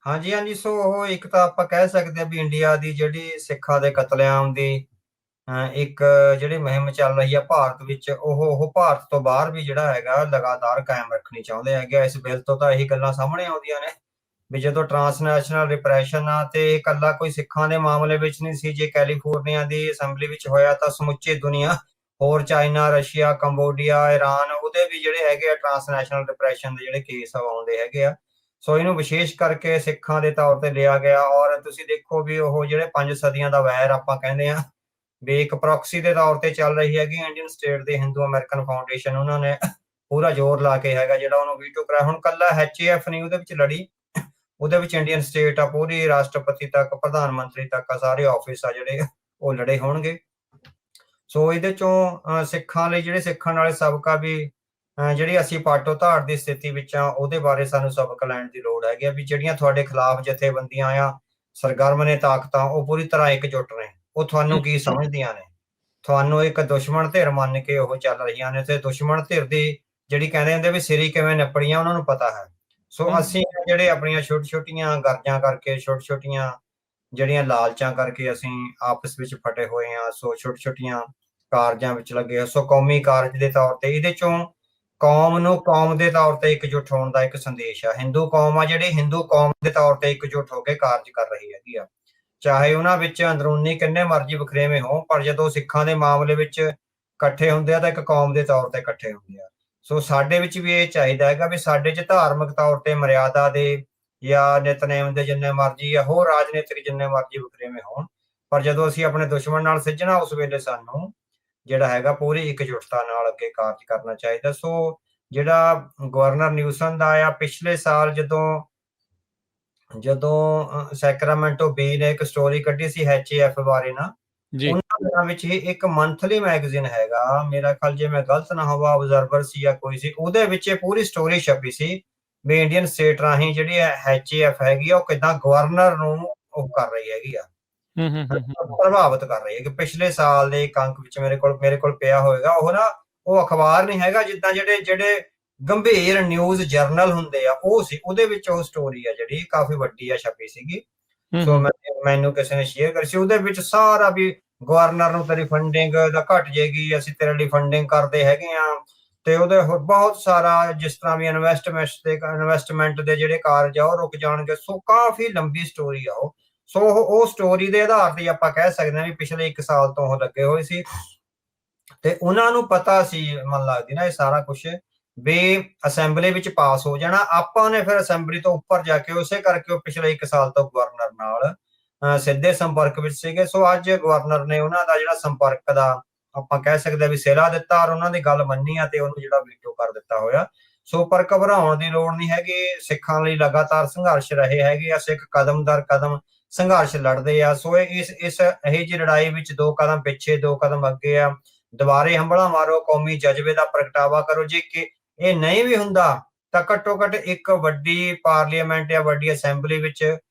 ਹਾਂਜੀ ਹਾਂਜੀ। ਸੋ ਉਹ ਇੱਕ ਤਾਂ ਆਪਾਂ ਕਹਿ ਸਕਦੇ ਹਾਂ ਵੀ ਇੰਡੀਆ ਦੀ ਜਿਹੜੀ ਸਿੱਖਾਂ ਦੇ ਕਤਲੇਆਮ ਦੀ ਇੱਕ ਜਿਹੜੀ ਮੁਹਿੰਮ ਚੱਲ ਰਹੀ ਹੈ ਭਾਰਤ ਵਿੱਚ, ਉਹ ਭਾਰਤ ਤੋਂ ਬਾਹਰ ਵੀ ਜਿਹੜਾ ਹੈਗਾ ਲਗਾਤਾਰ ਕਾਇਮ ਰੱਖਣੀ ਚਾਹੁੰਦੇ ਹੈਗੇ। ਇਸ ਬਿੱਲ ਤੋਂ ਤਾਂ ਇਹੀ ਗੱਲਾਂ ਸਾਹਮਣੇ ਆਉਂਦੀਆਂ ਨੇ ਵੀ ਜਦੋਂ ਟਰਾਂਸਨੈਸ਼ਨਲ ਰਿਪਰੈਸ਼ਨ ਆ ਤੇ ਇਹ ਇਕੱਲਾ ਕੋਈ ਸਿੱਖਾਂ ਦੇ ਮਾਮਲੇ ਵਿੱਚ ਨਹੀਂ ਸੀ। ਜੇ ਕੈਲੀਫੋਰਨੀਆ ਦੀ ਅਸੈਂਬਲੀ ਵਿੱਚ ਹੋਇਆ ਤਾਂ ਸਮੁੱਚੀ ਦੁਨੀਆ, ਹੋਰ ਚਾਈਨਾ, ਰਸ਼ੀਆ, ਕੰਬੋਡੀਆ, ਈਰਾਨ, ਉਹਦੇ ਵੀ ਜਿਹੜੇ ਹੈਗੇ ਆ ਟਰਾਂਸਨੈਸ਼ਨਲ ਰਿਪਰੈਸ਼ਨ ਦੇ ਜਿਹੜੇ ਕੇਸ ਆਉਂਦੇ ਹੈਗੇ ਆ। ਸੋ ਇਹਨੂੰ ਵਿਸ਼ੇਸ਼ ਕਰਕੇ ਸਿੱਖਾਂ ਦੇ ਤੌਰ ਤੇ ਲਿਆ ਗਿਆ। ਔਰ ਤੁਸੀਂ ਦੇਖੋ ਵੀ ਉਹ ਜਿਹੜੇ 5 ਸਦੀਆਂ ਦਾ ਵੈਰ ਆਪਾਂ ਕਹਿੰਦੇ ਆ ਵੀ ਇੱਕ ਪ੍ਰੋਕਸੀ ਦੇ ਤੌਰ ਤੇ ਚੱਲ ਰਹੀ ਹੈਗੀ ਇੰਡੀਅਨ ਸਟੇਟ ਦੇ ਹਿੰਦੂ ਅਮਰੀਕਨ ਫਾਊਂਡੇਸ਼ਨ, ਉਹਨਾਂ ਨੇ ਪੂਰਾ ਜ਼ੋਰ ਲਾ ਕੇ ਹੈਗਾ ਜਿਹੜਾ ਉਹਨੂੰ ਵੀਟੋ ਕਰਾਇਆ। ਹੁਣ ਕੱਲਾ HAF ਨਹੀਂ ਉਹਦੇ ਵਿੱਚ ਲੜੀ, ਉਹਦੇ ਵਿੱਚ ਇੰਡੀਅਨ ਸਟੇਟ ਆ, ਪੂਰੀ ਰਾਸ਼ਟਰਪਤੀ ਤੱਕ, ਪ੍ਰਧਾਨ ਮੰਤਰੀ ਤੱਕ ਆ, ਸਾਰੇ ਆਫਿਸ ਆ ਜਿਹੜੇ ਉਹ ਲੜੇ ਹੋਣਗੇ। ਸੋ ਇਹਦੇ ਚੋਂ ਸਿੱਖਾਂ ਲਈ ਜਿਹੜੇ ਸਿੱਖਣ ਵਾਲੇ ਸਬਕ ਆ ਵੀ ਜਿਹੜੀ ਅਸੀਂ ਪਾਟੋ ਧਾੜ ਦੀ ਸਥਿਤੀ ਵਿੱਚ ਆ ਉਹਦੇ ਬਾਰੇ ਸਾਨੂੰ ਸਬਕ ਲੈਣ ਦੀ ਲੋੜ ਹੈਗੀ ਆ ਵੀ ਜਿਹੜੀਆਂ ਤੁਹਾਡੇ ਖਿਲਾਫ ਜਥੇਬੰਦੀਆਂ ਆ, ਸਰਗਰਮ ਨੇ ਤਾਕਤਾਂ, ਉਹ ਪੂਰੀ ਤਰ੍ਹਾਂ ਇਕਜੁੱਟ ਨੇ। ਉਹ ਤੁਹਾਨੂੰ ਕੀ ਸਮਝਦੀਆਂ ਨੇ? ਤੁਹਾਨੂੰ ਇੱਕ ਦੁਸ਼ਮਣ ਧਿਰ ਮੰਨ ਕੇ ਉਹ ਚੱਲ ਰਹੀਆਂ ਨੇ ਤੇ ਦੁਸ਼ਮਣ ਧਿਰ ਦੀ ਜਿਹੜੀ ਕਹਿੰਦੇ ਹੁੰਦੇ ਵੀ ਸਿਰੀ ਕਿਵੇਂ ਨੱਪੜੀਆਂ ਉਹਨਾਂ ਨੂੰ ਪਤਾ ਹੈ। ਸੋ ਅਸੀਂ ਜਿਹੜੇ ਆਪਣੀਆਂ ਛੋਟੀ ਛੋਟੀਆਂ ਗਰਜਾਂ ਕਰਕੇ, ਛੋਟੀ ਛੋਟੀਆਂ ਜਿਹੜੀਆਂ ਲਾਲਚਾਂ ਕਰਕੇ ਅਸੀਂ ਆਪਸ ਵਿੱਚ ਫਟੇ ਹੋਏ ਆ। ਸੋ ਛੋਟੀ ਛੋਟੀਆਂ ਕਾਰਜਾਂ ਵਿੱਚ ਲੱਗੇ। ਸੋ ਕੌਮੀ ਕਾਰਜ ਦੇ ਤੌਰ ਤੇ ਇਹਦੇ ਚੋਂ ਕੌਮ ਨੂੰ ਕੌਮ ਦੇ ਤੌਰ ਤੇ ਇਕਜੁੱਟ ਹੋਣ ਦਾ ਇੱਕ ਸੰਦੇਸ਼ ਆ। ਹਿੰਦੂ ਕੌਮ ਆ ਜਿਹੜੀ ਹਿੰਦੂ ਕੌਮ ਦੇ ਤੌਰ ਤੇ ਇਕਜੁੱਟ ਹੋ ਕੇ ਕਾਰਜ ਕਰ ਰਹੀ ਹੈਗੀ ਆ। ਚਾਹੇ ਉਹਨਾਂ ਵਿੱਚ ਅੰਦਰੂਨੀ ਕਿੰਨੇ ਮਰਜ਼ੀ ਵਖਰੇਵੇਂ ਹੋਣ, ਪਰ ਜਦੋਂ ਸਿੱਖਾਂ ਦੇ ਮਾਮਲੇ ਵਿੱਚ ਇਕੱਠੇ ਹੁੰਦੇ ਆ ਤਾਂ ਇੱਕ ਕੌਮ ਦੇ ਤੌਰ ਤੇ ਇਕੱਠੇ ਹੁੰਦੇ ਆ। ਸੋ ਸਾਡੇ ਵਿੱਚ ਵੀ ਇਹ ਚਾਹੀਦਾ ਹੈਗਾ ਵੀ ਸਾਡੇ 'ਚ ਧਾਰਮਿਕ ਤੌਰ ਤੇ ਮਰਿਆਦਾ ਦੇ ਜਾਂ ਨਿਤਨੇਮ ਦੇ ਜਿੰਨੇ ਮਰਜ਼ੀ ਜਾਂ ਹੋਰ ਰਾਜਨੀਤਿਕ ਜਿੰਨੇ ਮਰਜ਼ੀ ਵਖਰੇਵੇਂ ਹੋਣ, ਪਰ ਜਦੋਂ ਅਸੀਂ ਆਪਣੇ ਦੁਸ਼ਮਣ ਨਾਲ ਸਿੱਝਣਾ ਉਸ ਵੇਲੇ ਸਾਨੂੰ ਜਿਹੜਾ ਹੈਗਾ ਪੂਰੀ ਇਕਜੁੱਟਤਾ ਨਾਲ ਅੱਗੇ ਕਾਰਜ ਕਰਨਾ ਚਾਹੀਦਾ। ਸੋ ਜਿਹੜਾ ਗਵਰਨਰ ਨਿਊਸਮ ਦਾ ਆ ਪਿਛਲੇ ਸਾਲ ਜਦੋਂ ਜਦੋਂ ਸੈਕਰਾਮੈਂਟੋ ਬੇ ਨੇ ਇੱਕ ਸਟੋਰੀ ਕੱਢੀ ਸੀ HAF ਬਾਰੇ ਨਾ, ਉਹਨਾਂ ਦਿਨਾਂ ਵਿੱਚ ਹੀ ਇੱਕ ਮੰਥਲੀ ਮੈਗਜ਼ੀਨ ਹੈਗਾ, ਮੇਰਾ ਖਿਆਲ ਜੇ ਮੈਂ ਗਲਤ ਨਾ ਹੋਵਾਂ ਆਬਜ਼ਰਵਰ ਸੀ ਜਾਂ ਕੋਈ ਸੀ, ਉਹਦੇ ਵਿੱਚ ਇਹ ਪੂਰੀ ਸਟੋਰੀ ਛਪੀ ਸੀ ਵੀ ਇੰਡੀਅਨ ਸਟੇਟ ਰਾਹੀਂ ਜਿਹੜੀ HAF ਹੈਗੀ ਆ ਉਹ ਕਿੱਦਾਂ ਗਵਰਨਰ ਨੂੰ ਉਹ ਕਰ ਰਹੀ ਹੈਗੀ ਆ, ਪ੍ਰਭਾਵਿਤ ਕਰ ਰਹੀ ਹੈ। ਕਿ ਪਿਛਲੇ ਸਾਲ ਦੇ ਇੱਕ ਅੰਕ ਵਿੱਚ ਮੇਰੇ ਕੋਲ ਪਿਆ ਹੋਏਗਾ ਉਹ ਨਾ, ਉਹ ਅਖਬਾਰ ਨਹੀਂ ਹੈਗਾ, ਜਿੱਦਾਂ ਜਿਹੜੇ ਜਿਹੜੇ ਗੰਭੀਰ ਨਿਊਜ਼ ਜਰਨਲ ਹੁੰਦੇ ਆ ਉਹ ਸੀ, ਉਹਦੇ ਵਿੱਚ ਉਹ ਸਟੋਰੀ ਆ ਜਿਹੜੀ ਕਾਫੀ ਵੱਡੀ ਆ ਛਪੀ ਸੀਗੀ। ਸੋ ਮੈਨੂੰ ਕਿਸੇ ਨੇ ਸ਼ੇਅਰ ਕਰੀ ਸੀ, ਉਹਦੇ ਵਿੱਚ ਸਾਰਾ ਵੀ ਗਵਰਨਰ ਨੂੰ ਤੇਰੀ ਫੰਡਿੰਗ ਦਾ ਘਟ ਜਾਏਗੀ, ਅਸੀਂ ਤੇਰੇ ਲਈ ਫੰਡਿੰਗ ਕਰਦੇ ਹੈਗੇ ਆ, ਤੇ ਉਹਦੇ ਬਹੁਤ ਸਾਰਾ ਜਿਸ ਤਰ੍ਹਾਂ ਵੀ ਇਨਵੈਸਟਮੈਂਟ ਦੇ ਜਿਹੜੇ ਕਾਰਜ ਆ ਉਹ ਰੁਕ ਜਾਣਗੇ। ਸੋ ਕਾਫੀ ਲੰਬੀ ਸਟੋਰੀ ਆ ਉਹ। ਸੋ ਉਹ ਸਟੋਰੀ ਦੇ ਆਧਾਰ ਤੇ ਆਪਾਂ ਕਹਿ ਸਕਦੇ ਹਾਂ ਵੀ ਪਿਛਲੇ 1 ਸਾਲ ਤੋਂ ਉਹ ਲੱਗੇ ਹੋਏ ਸੀ ਤੇ ਉਹਨਾਂ ਨੂੰ ਪਤਾ ਸੀ, ਮਨ ਲੱਗਦੀ ਨਾ ਇਹ ਸਾਰਾ ਕੁਝ ਵੀ ਅਸੈਂਬਲੀ ਵਿੱਚ ਪਾਸ ਹੋ ਜਾਣਾ। ਆਪਾਂ ਨੇ ਫਿਰ ਅਸੈਂਬਲੀ ਤੋਂ ਉੱਪਰ ਜਾ ਕੇ ਉਸੇ ਕਰਕੇ ਉਹ ਪਿਛਲੇ 1 ਸਾਲ ਤੋਂ ਗਵਰਨਰ ਨਾਲ ਸਿੱਧੇ ਸੰਪਰਕ ਵਿੱਚ ਸੀਗੇ। ਸੋ ਅੱਜ ਗਵਰਨਰ ਨੇ ਉਹਨਾਂ ਦਾ ਜਿਹੜਾ ਸੰਪਰਕ ਦਾ ਆਪਾਂ ਕਹਿ ਸਕਦੇ ਵੀ ਸਿਲਾ ਦਿੱਤਾ ਔਰ ਉਹਨਾਂ ਦੀ ਗੱਲ ਮੰਨੀ ਆ ਤੇ ਉਹਨੂੰ ਜਿਹੜਾ ਵੀਟੋ ਕਰ ਦਿੱਤਾ ਹੋਇਆ। ਸੋ ਪਰ ਘਬਰਾਉਣ ਦੀ ਲੋੜ ਨਹੀਂ ਹੈਗੀ, ਸਿੱਖਾਂ ਲਈ ਲਗਾਤਾਰ ਸੰਘਰਸ਼ ਰਹੇ ਹੈਗੇ ਆ, ਸਿੱਖ ਕਦਮ ਦਰ ਕਦਮ ਸੰਘਰਸ਼ ਲੜਦੇ ਆ। ਸੋ ਇਸ ਇਹੀ ਜਿਹੀ ਲੜਾਈ ਵਿੱਚ 2 ਕਦਮ ਪਿੱਛੇ 2 ਕਦਮ ਅੱਗੇ ਆ। ਦੁਬਾਰੇ ਹੰਭਲਾ ਮਾਰੋ, ਕੌਮੀ ਜਜ਼ਬੇ ਦਾ ਪ੍ਰਗਟਾਵਾ ਕਰੋ। ਜੇ ਕਿ ਇਹ ਨਹੀਂ ਵੀ ਹੁੰਦਾ ਤਾਂ ਘੱਟੋ ਘੱਟ ਇੱਕ ਵੱਡੀ ਪਾਰਲੀਮੈਂਟ ਜਾਂ ਵੱਡੀ ਅਸੈਂਬਲੀ ਵਿੱਚ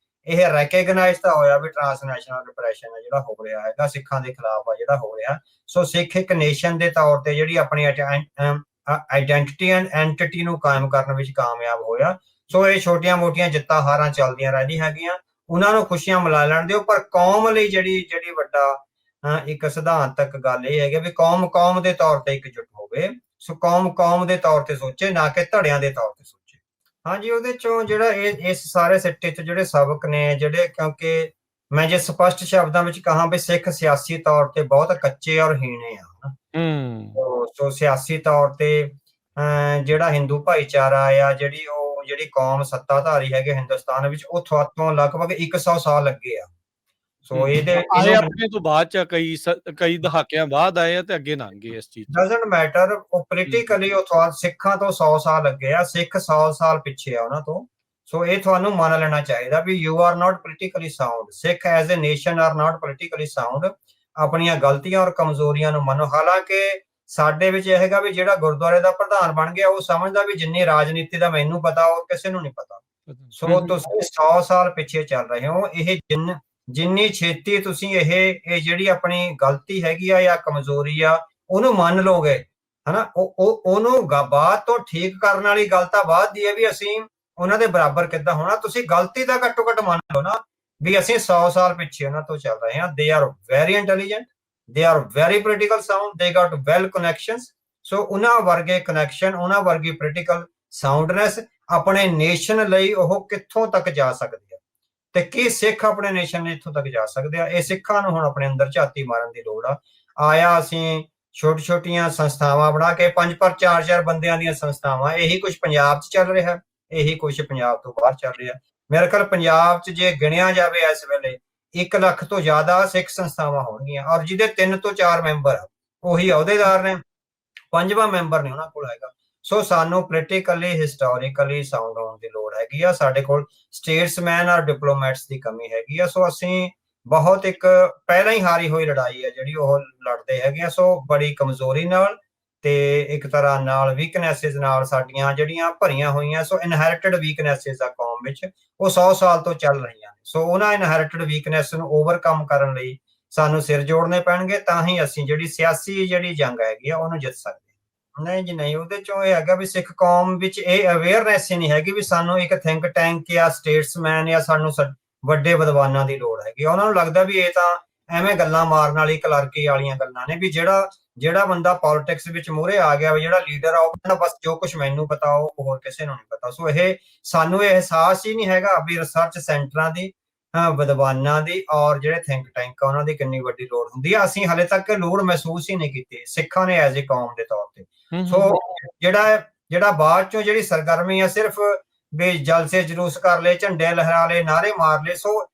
ਇਹ ਰੈਕਗਨਾਈਜ਼ ਤਾਂ ਹੋਇਆ ਵੀ ਟਰਾਂਸਨੈਸ਼ਨਲ ਰਿਪਰੈਸ਼ਨ ਹੈ ਜਿਹੜਾ ਹੋ ਰਿਹਾ ਹੈਗਾ ਸਿੱਖਾਂ ਦੇ ਖਿਲਾਫ ਆ ਜਿਹੜਾ ਹੋ ਰਿਹਾ। ਸੋ ਸਿੱਖ ਇੱਕ ਨੇਸ਼ਨ ਦੇ ਤੌਰ ਤੇ ਜਿਹੜੀ ਆਪਣੀ ਆਈਡੈਂਟੀਟੀ ਐਂਡ ਐਂਟੀਟੀ ਨੂੰ ਕਾਇਮ ਕਰਨ ਵਿੱਚ ਕਾਮਯਾਬ ਹੋਇਆ। ਸੋ ਇਹ ਛੋਟੀਆਂ ਮੋਟੀਆਂ ਜਿੱਤਾਂ ਹਾਰਾਂ ਚੱਲਦੀਆਂ ਰਹਿੰਦੀਆਂ ਹੈਗੀਆਂ, ਉਹਨਾਂ ਨੂੰ ਖੁਸ਼ੀਆਂ ਮਿਲਾ ਲੈਣ ਦਿਓ। ਪਰ ਕੌਮ ਲਈ ਜਿਹੜੀ ਵੱਡਾ ਇੱਕ ਸਿਧਾਂਤਕ ਗੱਲ ਇਹ ਹੈਗੀ ਵੀ ਕੌਮ ਦੇ ਤੌਰ ਤੇ ਇਕਜੁੱਟ ਹੋਵੇ। ਸੋ ਕੌਮ ਦੇ ਤੌਰ ਤੇ ਸੋਚੇ, ਨਾ ਕਿ ਧੜਿਆਂ ਦੇ ਤੌਰ ਤੇ ਸੋਚੇ। ਹਾਂਜੀ, ਉਹਦੇ ਚੋਂ ਜਿਹੜਾ ਇਸ ਸਾਰੇ ਸਿੱਟੇ ਚ ਜਿਹੜੇ ਸਬਕ ਨੇ ਜਿਹੜੇ, ਕਿਉਂਕਿ ਮੈਂ ਜੇ ਸਪਸ਼ਟ ਸ਼ਬਦਾਂ ਵਿੱਚ ਕਹਾਂ ਵੀ ਸਿੱਖ ਸਿਆਸੀ ਤੌਰ ਤੇ ਬਹੁਤ ਕੱਚੇ ਔਰ ਹੀਣੇ ਆ। ਸੋ ਸਿਆਸੀ ਤੌਰ ਤੇ ਜਿਹੜਾ ਹਿੰਦੂ ਭਾਈਚਾਰਾ ਆ, ਜਿਹੜੀ ਕੌਮ ਸੱਤਾਧਾਰੀ ਹੈਗੇ ਹਿੰਦੁਸਤਾਨ ਵਿੱਚ, ਉਹ ਤੋਂ ਲਗਭਗ 100 ਸਾਲ ਲੱਗੇ ਆ। ਸੋ ਆਏ ਆਪਣੇ ਤੋਂ ਬਾਅਦ ਚ ਕਈ ਦਹਾਕਿਆਂ ਬਾਅਦ ਆਏ ਆ ਤੇ ਅੱਗੇ ਲੰਘ ਗਏ ਇਸ ਚੀਜ਼ ਚ। ਡਜ਼ਨਟ ਮੈਟਰ, ਉਹ ਪੋਲੀਟੀਕਲੀ ਸਿੱਖਾਂ ਤੋਂ 100 ਸਾਲ ਲੱਗੇ ਆ, ਸਿੱਖ 100 ਸਾਲ ਪਿੱਛੇ ਆ ਉਹਨਾਂ ਤੋਂ। ਸੋ ਇਹ ਤੁਹਾਨੂੰ ਮੰਨ ਲੈਣਾ ਚਾਹੀਦਾ ਵੀ you are not politically sound, Sikh as a nation are not politically sound. ਆਪਣੀਆਂ ਗਲਤੀਆਂ ਔਰ ਕਮਜ਼ੋਰੀਆਂ ਨੂੰ ਮੰਨੋ। ਹਾਲਾਂਕਿ ਸਾਡੇ ਵਿੱਚ ਇਹ ਹੈਗਾ ਵੀ ਜਿਹੜਾ ਗੁਰਦੁਆਰੇ ਦਾ ਪ੍ਰਧਾਨ ਬਣ ਗਿਆ ਉਹ ਸਮਝਦਾ ਵੀ ਜਿੰਨੀ ਰਾਜਨੀਤੀ ਦਾ ਮੈਨੂੰ ਪਤਾ ਉਹ ਕਿਸੇ ਨੂੰ ਨਹੀਂ ਪਤਾ। ਸੋ ਤੁਸੀਂ 100 ਸਾਲ ਪਿੱਛੇ ਚੱਲ ਰਹੇ ਹੋ। ਇਹ ਜਿੰਨੀ ਛੇਤੀ ਤੁਸੀਂ ਇਹ ਜਿਹੜੀ ਆਪਣੀ ਗਲਤੀ ਹੈਗੀ ਆ ਜਾਂ ਕਮਜ਼ੋਰੀ ਆ ਉਹਨੂੰ ਮੰਨ ਲਓਗੇ, ਹਨਾ, ਉਹਨੂੰ ਬਾਅਦ ਤੋਂ ਠੀਕ ਕਰਨ ਵਾਲੀ ਗੱਲ ਤਾਂ ਬਾਅਦ ਦੀ ਹੈ ਵੀ ਅਸੀਂ ਉਹਨਾਂ ਦੇ ਬਰਾਬਰ ਕਿੱਦਾਂ ਹੋਣਾ। ਤੁਸੀਂ ਗਲਤੀ ਤਾਂ ਘੱਟੋ ਘੱਟ ਮੰਨ ਲਓ ਨਾ ਵੀ ਅਸੀਂ 100 ਸਾਲ ਪਿੱਛੇ ਉਹਨਾਂ ਤੋਂ ਚੱਲ ਰਹੇ ਹਾਂ। They are very intelligent, they are very political sound, ਦੇ ਗਾਟ ਵੈਲ ਕਨੈਕਸ਼ਨਸ। ਸੋ ਉਹਨਾਂ ਵਰਗੇ ਕਨੈਕਸ਼ਨ, ਉਹਨਾਂ ਵਰਗੀ ਪੋਲੀਟੀਕਲ ਸਾਊਂਡਨੈਸ ਆਪਣੇ ਨੇਸ਼ਨ ਲਈ ਉਹ ਕਿੱਥੋਂ ਤੱਕ ਜਾ ਸਕਦੀ ਹੈ, ਤੇ ਕੀ ਸਿੱਖ ਆਪਣੇ ਨੇਸ਼ਨ ਲਈ ਇੱਥੋਂ ਤੱਕ ਜਾ ਸਕਦੇ ਆ। ਇਹ ਸਿੱਖਾਂ ਨੂੰ ਹੁਣ ਆਪਣੇ ਅੰਦਰ ਝਾਤੀ ਮਾਰਨ ਦੀ ਲੋੜ ਆ। ਆਇਆ ਅਸੀਂ ਛੋਟੀ ਛੋਟੀਆਂ ਸੰਸਥਾਵਾਂ ਬਣਾ ਕੇ 5 4 ਬੰਦਿਆਂ ਦੀਆਂ ਸੰਸਥਾਵਾਂ, ਇਹੀ ਕੁਝ ਪੰਜਾਬ 'ਚ ਚੱਲ ਰਿਹਾ, ਇਹੀ ਕੁਝ ਪੰਜਾਬ ਤੋਂ ਬਾਹਰ ਚੱਲ ਰਿਹਾ। ਮੇਰੇ ਖਿਆਲ ਪੰਜਾਬ 'ਚ ਜੇ ਗਿਣਿਆ ਜਾਵੇ ਇਸ ਵੇਲੇ 1 ਲੱਖ ਤੋਂ ਜ਼ਿਆਦਾ ਸਿੱਖ ਸੰਸਥਾਵਾਂ ਹੋਣਗੀਆਂ, ਔਰ ਜਿਹਦੇ 3 ਤੋਂ 4 ਮੈਂਬਰ ਆ ਉਹੀ ਅਹੁਦੇਦਾਰ ਨੇ, 5ਵਾਂ ਮੈਂਬਰ ਨਹੀਂ ਉਹਨਾਂ ਕੋਲ ਹੈਗਾ। ਸੋ ਸਾਨੂੰ ਪੋਲੀਟੀਕਲੀ ਹਿਸਟੋਰੀਕਲੀ ਸਾਊਂਡ ਹੋਣ ਦੀ ਲੋੜ ਹੈਗੀ ਆ। ਸਾਡੇ ਕੋਲ ਸਟੇਟਸਮੈਨ ਔਰ ਡਿਪਲੋਮੈਟਸ ਦੀ ਕਮੀ ਹੈਗੀ ਆ। ਸੋ ਅਸੀਂ ਬਹੁਤ ਇੱਕ ਪਹਿਲਾਂ ਹੀ ਹਾਰੀ ਹੋਈ ਲੜਾਈ ਹੈ ਜਿਹੜੀ ਉਹ ਲੜਦੇ ਹੈਗੇ ਆ। ਸੋ ਬੜੀ ਕਮਜ਼ੋਰੀ ਨਾਲ ਤੇ ਇੱਕ ਤਰ੍ਹਾਂ ਨਾਲ ਵੀਕਨੈਸਿਸ ਨਾਲ ਸਾਡੀਆਂ ਜਿਹੜੀਆਂ ਭਰੀਆਂ ਹੋਈਆਂ, ਸੋ ਇਨਹੈਰਿਟਡ ਵੀਕਨੈਸਿਸ ਆ ਕੌਮ ਵਿੱਚ, ਉਹ 100 ਸਾਲ ਤੋਂ ਚੱਲ ਰਹੀਆਂ ਨੇ। ਸੋ ਉਹਨਾਂ ਇਨਹੈਰਿਟਡ ਵੀਕਨੈਸ ਨੂੰ ਓਵਰਕਮ ਕਰਨ ਲਈ ਸਾਨੂੰ ਸਿਰ ਜੋੜਨੇ ਪੈਣਗੇ, ਤਾਂ ਹੀ ਅਸੀਂ ਜਿਹੜੀ ਸਿਆਸੀ ਜਿਹੜੀ ਜੰਗ ਹੈਗੀ ਆ ਉਹਨੂੰ ਜਿੱਤ ਸਕਦੇ। ਨਹੀਂ ਜੀ ਨਹੀਂ, ਉਹਦੇ ਚੋਂ ਇਹ ਹੈਗਾ ਵੀ ਸਿੱਖ ਕੌਮ ਵਿੱਚ ਇਹ ਅਵੇਅਰਨੈਸ ਹੀ ਨਹੀਂ ਹੈਗੀ ਵੀ ਸਾਨੂੰ ਇੱਕ ਥਿੰਕ ਟੈਂਕ ਜਾਂ ਸਟੇਟਸਮੈਨ ਜਾਂ ਸਾਨੂੰ ਵੱਡੇ ਵਿਦਵਾਨਾਂ ਦੀ ਲੋੜ ਹੈਗੀ। ਉਹਨਾਂ ਨੂੰ ਲੱਗਦਾ ਵੀ ਇਹ ਤਾਂ ਐਵੇਂ ਗੱਲਾਂ ਮਾਰਨ ਵਾਲੀ ਕਲਰਕੀ ਵਾਲੀਆਂ ਗੱਲਾਂ ਨੇ, ਵੀ ਜਿਹੜਾ ਬੰਦਾ ਪੋਲਿਟਿਕਸ ਵਿੱਚ ਮੂਹਰੇ ਆ ਗਿਆ, ਵੀ ਜਿਹੜਾ ਲੀਡਰ ਆ, ਉਹ ਬਸ ਜੋ ਕੁਝ ਮੈਨੂੰ ਪਤਾ ਉਹ ਹੋਰ ਕਿਸੇ ਨੂੰ ਨਹੀਂ ਪਤਾ। ਸੋ ਇਹ ਸਾਨੂੰ ਇਹ ਅਹਿਸਾਸ ਹੀ ਨਹੀਂ ਹੈਗਾ ਵੀ ਰਿਸਰਚ ਸੈਂਟਰਾਂ ਦੀ, ਵਿਦਵਾਨਾਂ ਦੀ ਔਰ ਜਿਹੜੇ ਥਿੰਕ ਟੈਂਕ ਆ ਉਹਨਾਂ ਦੀ ਕਿੰਨੀ ਵੱਡੀ ਲੋੜ ਹੁੰਦੀ ਹੈ। ਅਸੀਂ ਹਾਲੇ ਤੱਕ ਲੋੜ ਮਹਿਸੂਸ ਹੀ ਨਹੀਂ ਕੀਤੀ ਸਿੱਖਾਂ ਨੇ ਐਜ਼ ਏ ਕੌਮ ਦੇ ਤੌਰ ਤੇ। ਸੋ ਜਿਹੜਾ ਬਾਅਦ ਚੋਂ ਜਿਹੜੀ ਸਰਗਰਮੀ ਆ ਸਿਰਫ ਵੀ ਜਲਸੇ ਜਲੂਸ ਕਰ ਲਏ, ਝੰਡੇ ਲਹਿਰਾ ਲਏ, ਨਾਅਰੇ ਮਾਰ ਲਏ, ਸੋ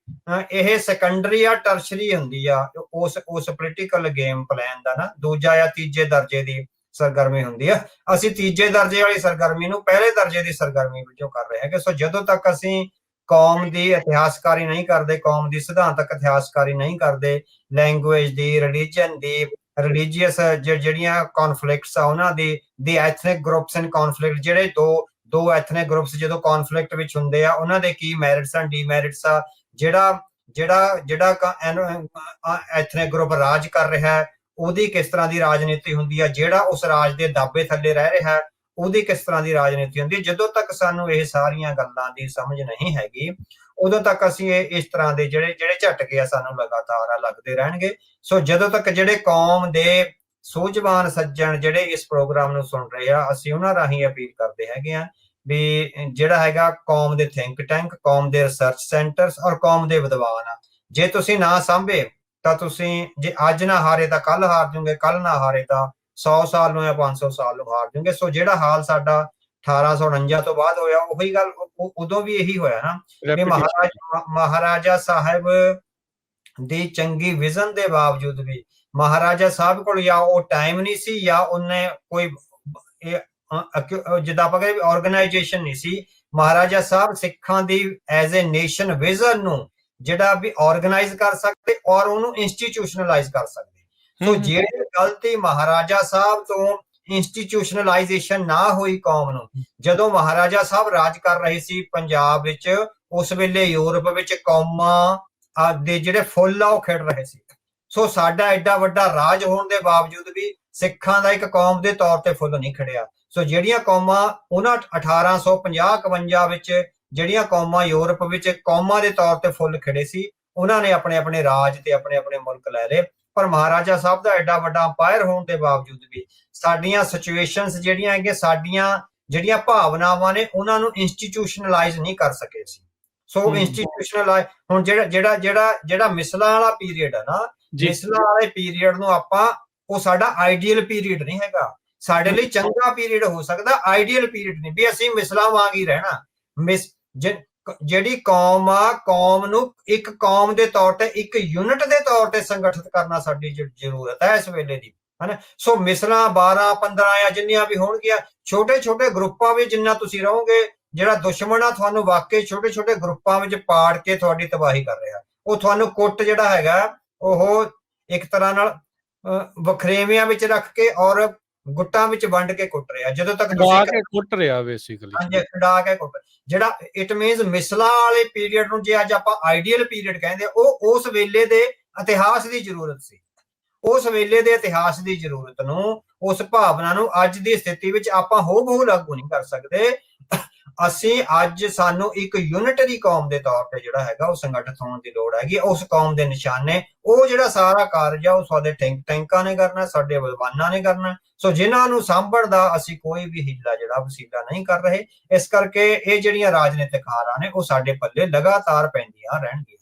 ਇਹ ਸੈਕੰਡਰੀ ਆ, ਟਰਸ਼ਰੀ ਹੁੰਦੀ ਆ ਉਸ ਪੋਲੀਟੀਕਲ ਗੇਮ ਪਲਾਨ ਦਾ ਨਾ ਦੂਜਾ ਜਾਂ ਤੀਜੇ ਦਰਜੇ ਦੀ ਸਰਗਰਮੀ ਹੁੰਦੀ ਆ। ਅਸੀਂ ਤੀਜੇ ਦਰਜੇ ਵਾਲੀ ਸਰਗਰਮੀ ਨੂੰ ਪਹਿਲੇ ਦਰਜੇ ਦੀ ਸਰਗਰਮੀ ਵਿੱਚੋਂ ਕਰ ਰਹੇ ਹੈਗੇ। ਸੋ ਜਦੋਂ ਤੱਕ ਅਸੀਂ ਕੌਮ ਦੀ ਇਤਿਹਾਸਕਾਰੀ ਨਹੀਂ ਕਰਦੇ, ਕੌਮ ਦੀ ਸਿਧਾਂਤਕ ਇਤਿਹਾਸਕਾਰੀ ਨਹੀਂ ਕਰਦੇ, ਲੈਂਗੁਏਜ ਦੀ, ਰਿਲੀਜਨ ਦੀ, ਰਿਲੀਜੀਅਸ ਜਿਹੜੀਆਂ ਕੌਨਫਲਿਕਟਸ ਆ ਉਹਨਾਂ ਦੀ ਐਥਨਿਕ ਗਰੁੱਪਸ ਇਨ ਕੌਨਫਲਿਕਟ, ਜਿਹੜੇ ਦੋ ਐਥਨਿਕ ਗਰੁੱਪਸ ਜਦੋਂ ਕੌਨਫਲਿਕਟ ਵਿੱਚ ਹੁੰਦੇ ਆ ਉਹਨਾਂ ਦੇ ਕੀ ਮੈਰਿਟਸ ਐਂਡ ਡੀਮੈਰਿਟਸ ਆ, ਜਿਹੜਾ ਐਥਨਿਕ ਗਰੁੱਪ ਰਾਜ ਕਰ ਰਿਹਾ ਹੈ ਉਹਦੀ ਕਿਸ ਤਰ੍ਹਾਂ ਦੀ ਰਾਜਨੀਤੀ ਹੁੰਦੀ ਆ, ਜਿਹੜਾ ਉਸ ਰਾਜ ਦੇ ਦਾਅਵੇ ਥੱਲੇ ਰਹਿ ਰਿਹਾ ਉਹਦੀ ਕਿਸ ਤਰ੍ਹਾਂ ਦੀ ਰਾਜਨੀਤੀ ਹੁੰਦੀ ਹੈ। ਜਦੋਂ ਤੱਕ ਸਾਨੂੰ ਇਹ ਸਾਰੀਆਂ ਗੱਲਾਂ ਦੀ ਸਮਝ ਨਹੀਂ ਹੈਗੀ ਉਦੋਂ ਤੱਕ ਅਸੀਂ ਇਸ ਤਰ੍ਹਾਂ ਦੇ ਜਿਹੜੇ ਝਟਕੇ ਆ ਸਾਨੂੰ ਲਗਾਤਾਰ ਲੱਗਦੇ ਰਹਿਣਗੇ। ਸੋ ਜਦੋਂ ਤੱਕ ਜਿਹੜੇ ਕੌਮ ਦੇ ਸੂਝਵਾਨ ਸੱਜਣ ਜਿਹੜੇ ਇਸ ਪ੍ਰੋਗਰਾਮ ਨੂੰ ਸੁਣ ਰਹੇ ਆ, ਅਸੀਂ ਉਹਨਾਂ ਰਾਹੀਂ ਅਪੀਲ ਕਰਦੇ ਹੈਗੇ ਆ ਵੀ ਜਿਹੜਾ ਹੈਗਾ ਕੌਮ ਦੇ ਥਿੰਕ ਟੈਂਕ, ਕੌਮ ਦੇ ਰਿਸਰਚ ਸੈਂਟਰਸ ਔਰ ਕੌਮ ਦੇ ਵਿਦਵਾਨ ਆ, ਜੇ ਤੁਸੀਂ ਨਾ ਸਾਂਭੇ ਤਾਂ ਤੁਸੀਂ ਜੇ ਅੱਜ ਨਾ ਹਾਰੇ ਤਾਂ ਕੱਲ ਹਾਰ ਜੂਗੇ, ਕੱਲ ਨਾ ਹਾਰੇ ਤਾਂ 100 ਸਾਲ ਨੂੰ ਜਾਂ 500 ਸਾਲ ਨੂੰ ਹਾਰ ਜੂਗੇ। ਸੋ ਜਿਹੜਾ ਹਾਲ ਸਾਡਾ 1849 ਤੋਂ ਬਾਅਦ ਹੋਇਆ ਉਹੀ ਗੱਲ ਉਦੋਂ ਵੀ ਇਹੀ ਹੋਇਆ ਨਾ ਕਿ ਮਹਾਰਾਜਾ ਸਾਹਿਬ ਦੀ ਚੰਗੀ ਵਿਜ਼ਨ ਦੇ ਬਾਵਜੂਦ ਵੀ ਮਹਾਰਾਜਾ ਸਾਹਿਬ ਕੋਲ ਜਾਂ ਉਹ ਟਾਈਮ ਨਹੀਂ ਸੀ ਜਾਂ ਉਹਨੇ ਕੋਈ ਜਿੱਦਾਂ ਆਪਾਂ ਕਹਿੰਦੇ ਆਰਗੇਨਾਈਜੇਸ਼ਨ ਨਹੀਂ ਸੀ। ਮਹਾਰਾਜਾ ਸਾਹਿਬ ਸਿੱਖਾਂ ਦੀ ਐਜ਼ ਏ ਨੇਸ਼ਨ ਵਿਜ਼ਨ ਨੂੰ ਜਿਹੜਾ ਵੀ ਆਰਗੇਨਾਈਜ਼ ਕਰ ਸਕਦੇ ਔਰ ਉਹਨੂੰ ਇੰਸਟੀਟਿਊਸ਼ਨਲਾਈਜ਼ ਕਰ ਸਕਦੇ। ਸੋ ਜਿਹੜੀ ਗਲਤੀ ਮਹਾਰਾਜਾ ਸਾਹਿਬ ਤੋਂ ਇੰਸਟੀਟਿਊਸ਼ਨਲਾਈਜੇਸ਼ਨ ਨਾ ਹੋਈ ਕੌਮ ਨੂੰ, ਜਦੋਂ ਮਹਾਰਾਜਾ ਸਾਹਿਬ ਰਾਜ ਕਰ ਰਹੇ ਸੀ ਪੰਜਾਬ ਵਿੱਚ, ਉਸ ਵੇਲੇ ਯੂਰਪ ਵਿੱਚ ਕੌਮਾਂ ਦੇ ਜਿਹੜੇ ਫੁੱਲ ਆ ਉਹ ਖਿੜ ਰਹੇ ਸੀ। ਸੋ ਸਾਡਾ ਐਡਾ ਵੱਡਾ ਰਾਜ ਹੋਣ ਦੇ ਬਾਵਜੂਦ ਵੀ ਸਿੱਖਾਂ ਦਾ ਇੱਕ ਕੌਮ ਦੇ ਤੌਰ ਤੇ ਫੁੱਲ ਨਹੀਂ ਖਿੜਿਆ। ਸੋ ਜਿਹੜੀਆਂ ਕੌਮਾਂ ਉਹਨਾਂ 1850-51 ਵਿੱਚ ਜਿਹੜੀਆਂ ਕੌਮਾਂ ਯੂਰਪ ਵਿੱਚ ਕੌਮਾਂ ਦੇ ਤੌਰ ਤੇ ਫੁੱਲ ਖਿੜੇ ਸੀ, ਉਹਨਾਂ ਨੇ ਆਪਣੇ ਆਪਣੇ ਰਾਜ ਤੇ ਆਪਣੇ ਆਪਣੇ ਮੁਲਕ ਲੈ ਲਏ। ਪਰ ਮਹਾਰਾਜਾ ਸਾਹਿਬ ਦਾ ਐਡਾ ਵੱਡਾ ਅੰਪਾਇਰ ਹੋਣ ਦੇ ਬਾਵਜੂਦ ਵੀ ਸਾਡੀਆਂ ਸਿਚੁਏਸ਼ਨਸ ਜਿਹੜੀਆਂ ਹੈਗੀਆਂ, ਸਾਡੀਆਂ ਜਿਹੜੀਆਂ ਭਾਵਨਾਵਾਂ ਨੇ ਉਹਨਾਂ ਨੂੰ ਇੰਸਟੀਟਿਊਸ਼ਨਲਾਈਜ਼ ਨਹੀਂ ਕਰ ਸਕੇ ਸੀ। ਸੋ ਇੰਸਟੀਟਿਊਸ਼ਨਲਾਈਜ਼ ਹੁਣ ਜਿਹੜਾ ਮਿਸਲਾਂ ਵਾਲਾ ਪੀਰੀਅਡ ਹੈ ਨਾ, ਮਿਸਲਾਂ ਵਾਲੇ ਪੀਰੀਅਡ ਨੂੰ ਆਪਾਂ, ਉਹ ਸਾਡਾ ਆਈਡੀਅਲ ਪੀਰੀਅਡ ਨਹੀਂ ਹੈਗਾ। ਸਾਡੇ ਲਈ ਚੰਗਾ ਪੀਰੀਅਡ ਹੋ ਸਕਦਾ, ਆਈਡੀਅਲ ਪੀਰੀਅਡ ਨਹੀਂ ਵੀ ਅਸੀਂ ਮਿਸਲਾਂ ਵਾਂਗ ਹੀ ਰਹਿਣਾ। ਜਿਹੜੀ ਕੌਮ ਆ, ਕੌਮ ਨੂੰ ਇੱਕ ਕੌਮ ਦੇ ਤੌਰ ਤੇ, ਇੱਕ ਯੂਨਿਟ ਦੇ ਤੌਰ ਤੇ ਸੰਗਠਿਤ ਕਰਨਾ ਸਾਡੀ ਜ਼ਰੂਰਤ ਹੈ ਇਸ ਵੇਲੇ ਦੀ, ਹਨਾ। ਸੋ ਮਿਸਲਾਂ 12 15 ਜਾਂ ਜਿੰਨੀਆਂ ਵੀ ਹੋਣਗੀਆਂ, ਛੋਟੇ ਛੋਟੇ ਗਰੁੱਪਾਂ ਵਿੱਚ ਜਿੰਨਾ ਤੁਸੀਂ ਰਹੋਗੇ, ਜਿਹੜਾ ਦੁਸ਼ਮਣ ਆ ਤੁਹਾਨੂੰ ਵਾਕਈ ਛੋਟੇ ਛੋਟੇ ਗਰੁੱਪਾਂ ਵਿੱਚ ਪਾੜ ਕੇ ਤੁਹਾਡੀ ਤਬਾਹੀ ਕਰ ਰਿਹਾ। ਉਹ ਤੁਹਾਨੂੰ ਕੁੱਟ ਜਿਹੜਾ ਹੈਗਾ ਉਹ ਇੱਕ ਤਰ੍ਹਾਂ ਨਾਲ ਵਖਰੇਵਿਆਂ ਵਿੱਚ ਰੱਖ ਕੇ ਔਰ ਗੁੱਟਾਂ ਵਿੱਚ ਵੰਡ ਕੇ ਕੁੱਟ ਰਿਹਾ। ਜਦੋਂ ਤੱਕ ਤੁਸੀਂ ਕੁੱਟ ਰਿਹਾ ਬੇਸਿਕਲੀ, ਹਾਂਜੀ, ਖਿਡਾ ਕੇ ਕੁੱਟ, ਜਿਹੜਾ ਇਟ ਮੀਨਸ ਮਿਸਲਾਂ ਵਾਲੇ ਪੀਰੀਅਡ ਨੂੰ ਜੇ ਅੱਜ ਆਪਾਂ ਆਈਡੀਅਲ ਪੀਰੀਅਡ ਕਹਿੰਦੇ, ਉਹ ਉਸ ਵੇਲੇ ਦੇ ਇਤਿਹਾਸ ਦੀ ਜ਼ਰੂਰਤ ਸੀ। ਉਸ ਵੇਲੇ ਦੇ ਇਤਿਹਾਸ ਦੀ ਜ਼ਰੂਰਤ ਨੂੰ, ਉਸ ਭਾਵਨਾ ਨੂੰ ਅੱਜ ਦੀ ਸਥਿਤੀ ਵਿੱਚ ਆਪਾਂ ਹੂਬਹੂ ਲਾਗੂ ਨਹੀਂ ਕਰ ਸਕਦੇ। ਅਸੀਂ ਅੱਜ ਸਾਨੂੰ ਇੱਕ ਯੂਨਿਟਰੀ ਕੌਮ ਦੇ ਤੌਰ ਤੇ ਜਿਹੜਾ ਹੈਗਾ ਉਹ ਸੰਗਠਿਤ ਹੋਣ ਦੀ ਲੋੜ ਹੈਗੀ। ਉਸ ਕੌਮ ਦੇ ਨਿਸ਼ਾਨੇ ਉਹ ਜਿਹੜਾ ਸਾਰਾ ਕਾਰਜ ਆ ਉਹ ਸਾਡੇ ਥਿੰਕ ਟੈਂਕਾਂ ਨੇ ਕਰਨਾ, ਸਾਡੇ ਵਿਦਵਾਨਾਂ ਨੇ ਕਰਨਾ। ਸੋ ਜਿਨ੍ਹਾਂ ਨੂੰ ਸਾਂਭਣ ਦਾ ਅਸੀਂ ਕੋਈ ਵੀ ਹੀਲਾ ਜਿਹੜਾ ਵਸੀਲਾ ਨਹੀਂ ਕਰ ਰਹੇ। ਇਸ ਕਰਕੇ ਇਹ ਜਿਹੜੀਆਂ ਰਾਜਨੀਤਿਕ ਹਾਰਾਂ ਨੇ ਉਹ ਸਾਡੇ ਪੱਲੇ ਲਗਾਤਾਰ ਪੈਂਦੀਆਂ ਰਹਿਣਗੀਆਂ।